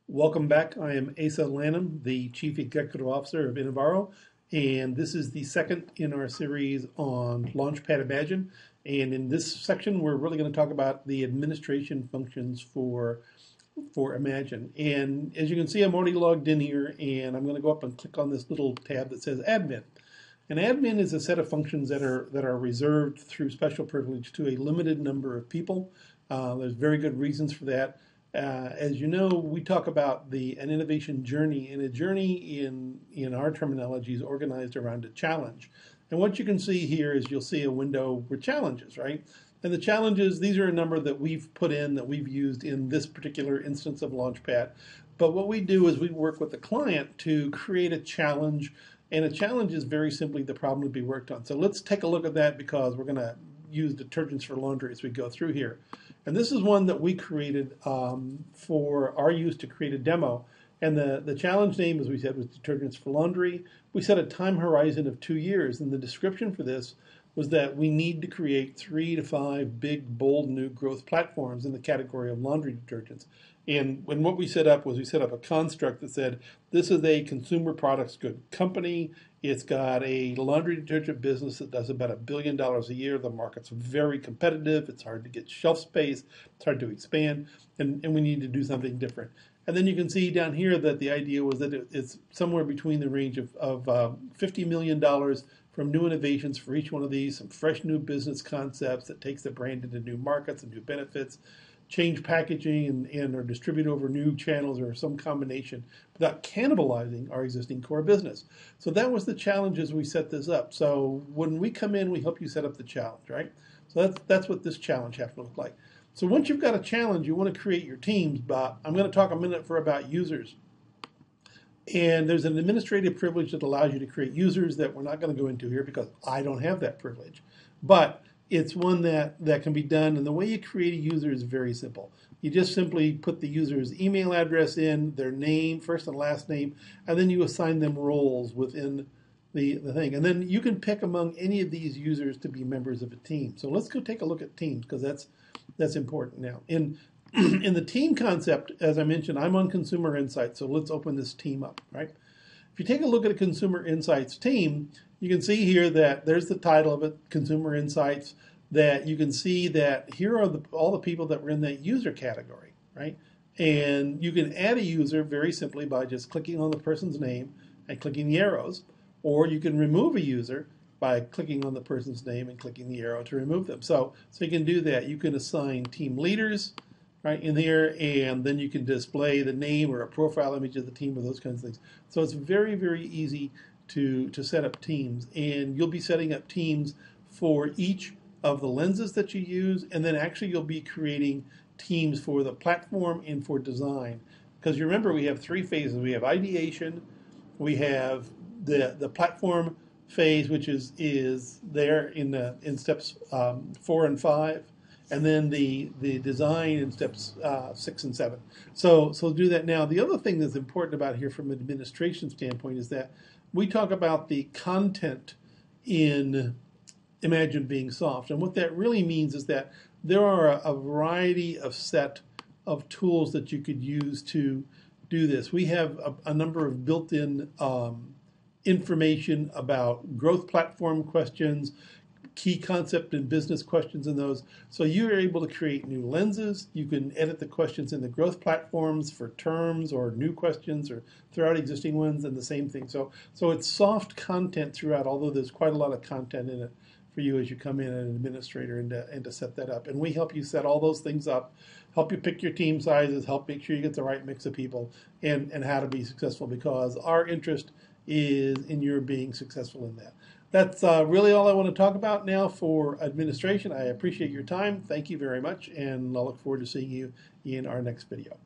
Welcome back. I am Asa Lanham, the Chief Executive Officer of Innovaro, and this is the second in our series on Launchpad Imagine. And in this section, we're really going to talk about the administration functions for Imagine. And as you can see, I'm already logged in here, and I'm going to go up and click on this little tab that says Admin. And admin is a set of functions that are reserved through special privilege to a limited number of people. There's very good reasons for that. As you know, we talk about an innovation journey, and a journey in our terminology is organized around a challenge. And what you can see here is you'll see a window with challenges, right? And the challenges, these are a number that we've put in, that we've used in this particular instance of Launchpad. But what we do is we work with the client to create a challenge, and a challenge is very simply the problem to be worked on. So let's take a look at that, because we're going to use detergents for laundry as we go through here. And this is one that we created for our use to create a demo. And the challenge name, as we said, was Detergents for Laundry. We set a time horizon of 2 years. And the description for this was that we need to create 3 to 5 big, bold new growth platforms in the category of laundry detergents. And what we set up was we set up a construct that said, this is a consumer products good company. It's got a laundry detergent business that does about $1 billion a year. The market's very competitive. It's hard to get shelf space. It's hard to expand. And we need to do something different. And then you can see down here that the idea was that it's somewhere between the range of $50 million from new innovations for each one of these, some fresh new business concepts that takes the brand into new markets and new benefits, change packaging and or distribute over new channels or some combination without cannibalizing our existing core business. So that was the challenge as we set this up. So when we come in, we help you set up the challenge, right? So that's what this challenge has to look like. So once you've got a challenge, you want to create your teams, but I'm going to talk a minute about users. And there's an administrative privilege that allows you to create users that we're not going to go into here because I don't have that privilege. But it's one that can be done, and the way you create a user is very simple. You just simply put the user's email address in, their name, first and last name, and then you assign them roles within the thing. And then you can pick among any of these users to be members of a team. So let's go take a look at teams, because that's important now. In the team concept, as I mentioned, I'm on Consumer Insights, so let's open this team up, right? If you take a look at a Consumer Insights team, you can see here that there's the title of it, Consumer Insights, that you can see that here are all the people that were in that user category, right? And you can add a user very simply by just clicking on the person's name and clicking the arrows, or you can remove a user by clicking on the person's name and clicking the arrow to remove them. So you can do that. You can assign team leaders, right, in here, and then you can display the name or a profile image of the team or those kinds of things. So it's very, very easy to set up teams, and you'll be setting up teams for each of the lenses that you use, and then actually you'll be creating teams for the platform and for design. Because you remember, we have 3 phases. We have ideation, we have the platform phase, which is there in steps 4 and 5, and then the design in steps 6 and 7. So do that now. The other thing that's important about here from an administration standpoint is that we talk about the content in Imagine being soft. And what that really means is that there are a variety of set of tools that you could use to do this. We have a number of built-in information about growth platform questions, key concept and business questions in those. So you're able to create new lenses. You can edit the questions in the growth platforms for terms or new questions or throughout existing ones, and the same thing. So it's soft content throughout, although there's quite a lot of content in it for you as you come in as an administrator and to set that up. And we help you set all those things up, help you pick your team sizes, help make sure you get the right mix of people, and how to be successful, because our interest is in your being successful in that. That's really all I want to talk about now for administration. I appreciate your time. Thank you very much, and I look forward to seeing you in our next video.